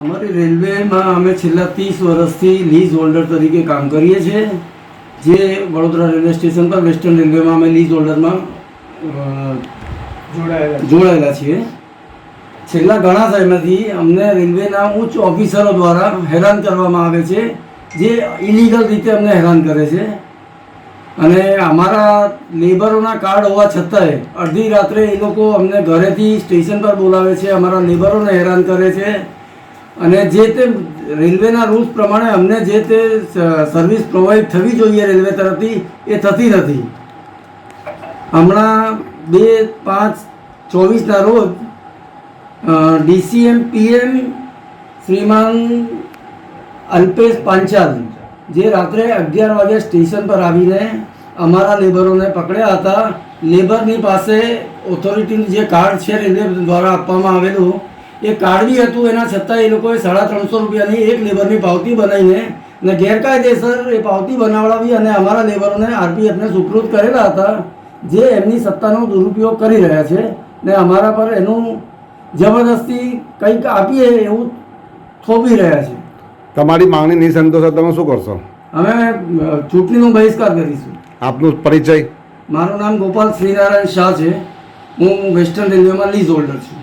અમારી રેલવેમાં અમે છેલ્લા 30 વર્ષથી લીઝ હોલ્ડર તરીકે કામ કરીએ છીએ, જે વડોદરા રેલવે સ્ટેશન પર વેસ્ટર્ન રેલવેમાં અમે લીઝ હોલ્ડરમાં જોડાયેલા છીએ. છેલ્લા ઘણા સમયથી અમને રેલવેના ઉચ્ચ ઓફિસરો દ્વારા હેરાન કરવામાં આવે છે, જે ઇલીગલ રીતે અમને હેરાન કરે છે. અને અમારા લેબરોના કાર્ડ હોવા છતાંય અડધી રાત્રે એ લોકો અમને ઘરેથી સ્ટેશન પર બોલાવે છે, અમારા લેબરોને હેરાન કરે છે. અને જે તે રેલવેના રૂલ્સ પ્રમાણે અમને જે તે સર્વિસ પ્રોવાઈડ થવી જોઈએ રેલવે તરફથી એ થતી નથી. હમણાં 2/5/24ના રોજ DCM PM શ્રીમાન અલ્પેશ પાંચાલ, જે રાત્રે 11 વાગે સ્ટેશન પર આવીને અમારા લેબરોને પકડ્યા હતા. લેબરની પાસે ઓથોરિટીનું જે કાર્ડ છે રેલવે દ્વારા આપવામાં આવેલું એ કાર્ડ બી હતું, એના છતાં એ લોકોએ 350 રૂપિયાની એક લેબરની પાવતી બનાવીને અને ગેરકાયદેસર એ પાવતી બનાવડાવી અને અમારા લેબરોને RPFને સુપ્રત કરેલા હતા, જે એમની સત્તાનો દુરુપયોગ કરી રહ્યા છે ને અમારા પર એનું જબરદસ્તી કંઈક આપીએ એવું થોપી રહ્યા છે. તમારી માંગણી નહીં સંતોષે તમે શું કરશો? અમે ચૂંટણીનો બહિષ્કાર કરીશું. આપનું પરિચય? મારું નામ ગોપાલ શ્રીનારાયણ શાહ છે. હું વેસ્ટર્ન રેલવેમાં લીઝ હોલ્ડર છું.